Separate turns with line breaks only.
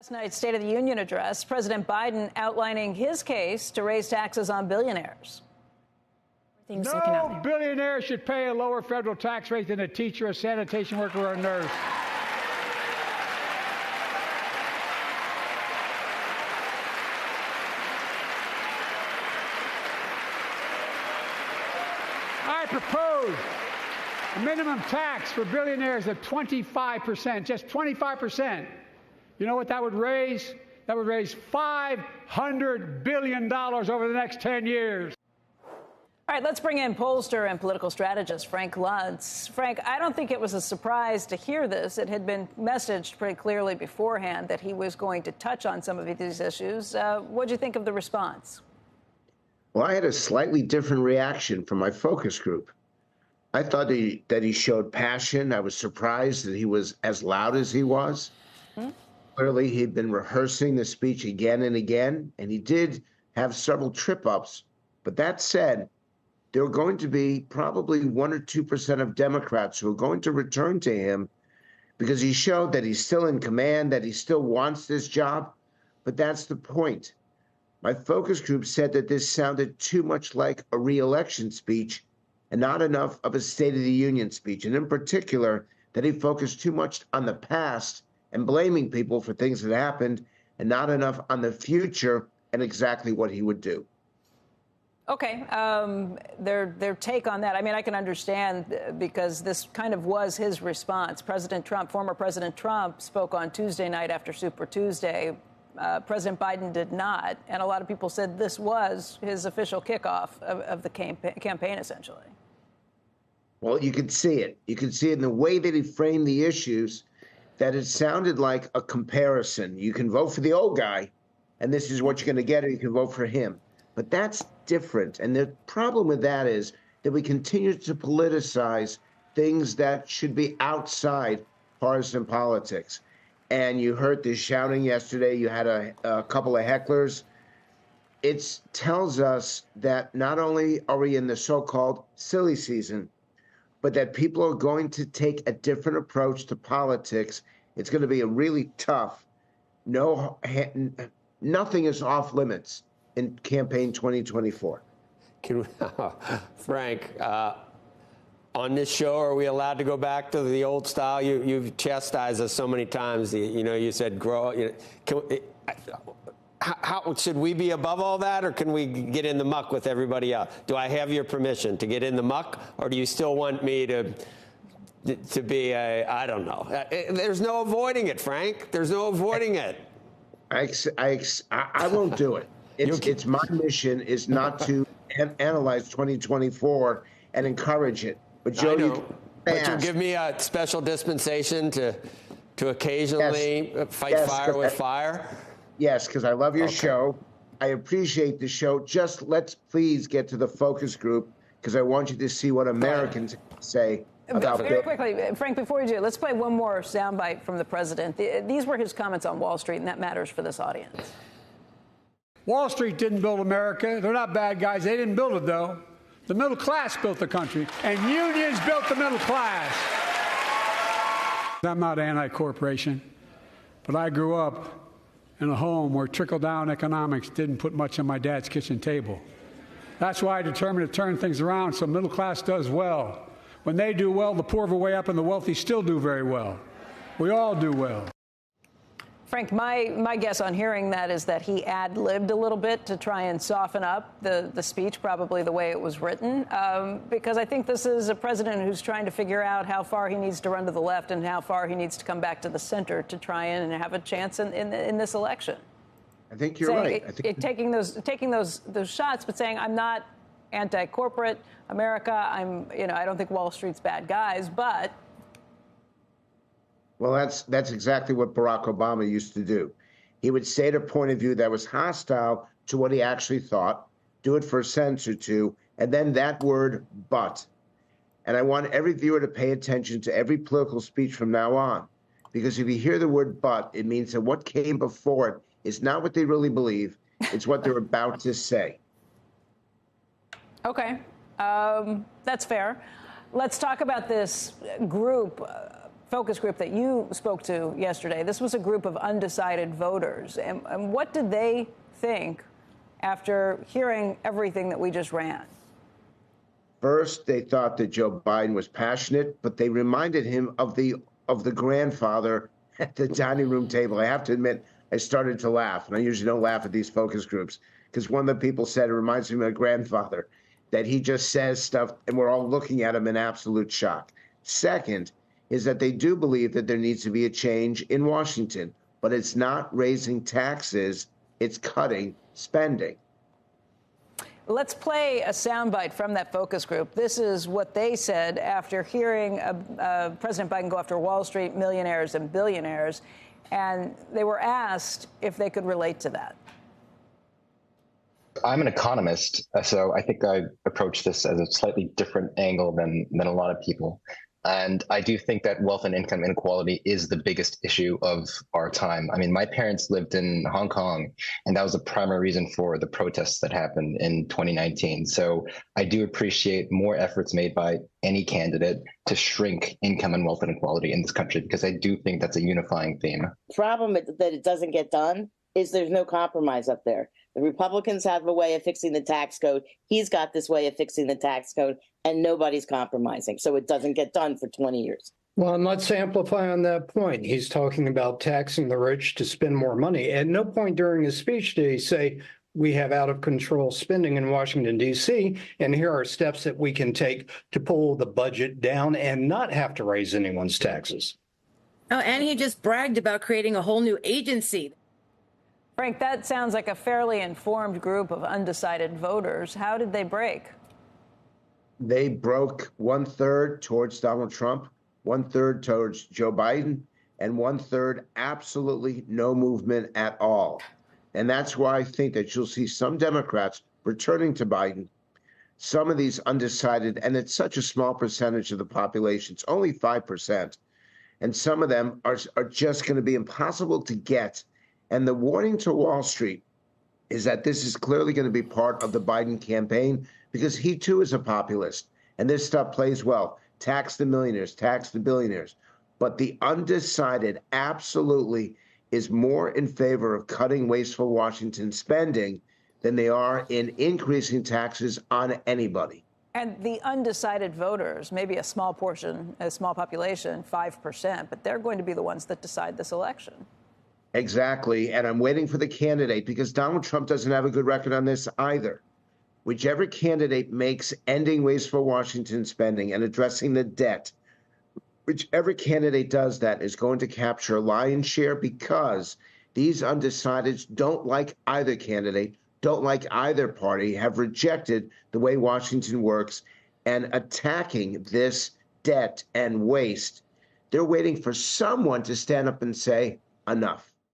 Last night's State of the Union address, President Biden outlining his case to raise taxes on billionaires.
No billionaire should pay a lower federal tax rate than a teacher, a sanitation worker, or a nurse. I propose a minimum tax for billionaires of 25%, just 25%. You know what that would raise? That would raise $500 billion over the next 10 years.
All right, let's bring in pollster and political strategist Frank Luntz. Frank, I don't think it was a surprise to hear this. It had been messaged pretty clearly beforehand that he was going to touch on some of these issues. What do you think of the response?
Well, I had a slightly different reaction from my focus group. I thought that he showed passion. I was surprised that he was as loud as he was. Clearly, he'd been rehearsing the speech again and again, and he did have several trip-ups. But that said, there are going to be probably 1 or 2% of Democrats who are going to return to him because he showed that he's still in command, that he still wants this job. But that's the point. My focus group said that this sounded too much like a re-election speech and not enough of a State of the Union speech, and in particular, that he focused too much on the past and blaming people for things that happened and not enough on the future and exactly what he would do.
Okay, their take on that. I mean, I can understand because this kind of was his response. President Trump, former President Trump, spoke on Tuesday night after Super Tuesday. President Biden did not. And a lot of people said this was his official kickoff of the campaign, essentially.
Well, you could see it. You could see it in the way that he framed the issues, that it sounded like a comparison. You can vote for the old guy, and this is what you're going to get, or you can vote for him. But that's different. And the problem with that is that we continue to politicize things that should be outside partisan politics. And you heard the shouting yesterday. You had a couple of hecklers. It tells us that not only are we in the so-called silly season, but that people are going to take a different approach to politics. It's going to be a really tough, nothing is off limits in campaign 2024.
Frank, on this show, are we allowed to go back to the old style? You've chastised us so many times. You said grow. How should we be above all that, or can we get in the muck with everybody else? Do I have your permission to get in the muck, or do you still want me to be I don't know. There's no avoiding it, Frank. There's no avoiding it.
I won't do it. It's my mission is not to analyze 2024 and encourage it. But Joe,
but you give me a special dispensation to occasionally fight fire with fire.
Yes, because I love your show. I appreciate the show. Just let's please get to the focus group, because I want you to see what Americans say about
Very quickly, Frank, before you do, let's play one more soundbite from the president. These were his comments on Wall Street, and that matters for this audience.
Wall Street didn't build America. They're not bad guys. They didn't build it, though. The middle class built the country, and unions built the middle class. I'm not anti-corporation, but I grew up in a home where trickle-down economics didn't put much on my dad's kitchen table. That's why I determined to turn things around so middle class does well. When they do well, the poor are way up and the wealthy still do very well. We all do well.
Frank, my guess on hearing that is that he ad-libbed a little bit to try and soften up the speech, probably the way it was written, because I think this is a president who's trying to figure out how far he needs to run to the left and how far he needs to come back to the center to try and have a chance in this election.
I think you're right.
Taking those shots, but saying I'm not anti-corporate America. I don't think Wall Street's bad guys, but.
Well, that's exactly what Barack Obama used to do. He would state a point of view that was hostile to what he actually thought, do it for a sentence or two, and then that word, but. And I want every viewer to pay attention to every political speech from now on, because if you hear the word but, it means that what came before it is not what they really believe. It's what they're about to say.
Okay, that's fair. Let's talk about this group. focus group that you spoke to yesterday, this was a group of undecided voters. And what did they think after hearing everything that we just ran?
First, they thought that Joe Biden was passionate, but they reminded him of the grandfather at the dining room table. I have to admit, I started to laugh, and I usually don't laugh at these focus groups, because one of the people said it reminds me of my grandfather, that he just says stuff, and we're all looking at him in absolute shock. Second is that they do believe that there needs to be a change in Washington, but it's not raising taxes, it's cutting spending.
Let's play a soundbite from that focus group. This is what they said after hearing President Biden go after Wall Street millionaires and billionaires, and they were asked if they could relate to that.
I'm an economist, so I think I approach this as a slightly different angle than a lot of people. And I do think that wealth and income inequality is the biggest issue of our time. I mean, my parents lived in Hong Kong, and that was the primary reason for the protests that happened in 2019. So I do appreciate more efforts made by any candidate to shrink income and wealth inequality in this country, because I do think that's a unifying theme.
The problem that it doesn't get done is there's no compromise up there. The Republicans have a way of fixing the tax code. He's got this way of fixing the tax code, and nobody's compromising. So it doesn't get done for 20 years.
Well, and let's amplify on that point. He's talking about taxing the rich to spend more money. At no point during his speech did he say, we have out of control spending in Washington, D.C., and here are steps that we can take to pull the budget down and not have to raise anyone's taxes.
Oh, and he just bragged about creating a whole new agency.
Frank, that sounds like a fairly informed group of undecided voters. How did they break?
They broke 1/3 towards Donald Trump, 1/3 towards Joe Biden, and 1/3 absolutely no movement at all. And that's why I think that you'll see some Democrats returning to Biden, some of these undecided, and it's such a small percentage of the population, it's only 5%. And some of them are just going to be impossible to get. And the warning to Wall Street is that this is clearly going to be part of the Biden campaign, because he too is a populist. And this stuff plays well. Tax the millionaires, tax the billionaires. But the undecided absolutely is more in favor of cutting wasteful Washington spending than they are in increasing taxes on anybody.
And the undecided voters, maybe a small portion, a small population, 5%, but they're going to be the ones that decide this election.
Exactly. And I'm waiting for the candidate, because Donald Trump doesn't have a good record on this either. Whichever candidate makes ending wasteful Washington spending and addressing the debt, whichever candidate does that is going to capture a lion's share, because these undecideds don't like either candidate, don't like either party, have rejected the way Washington works, and attacking this debt and waste. They're waiting for someone to stand up and say, enough.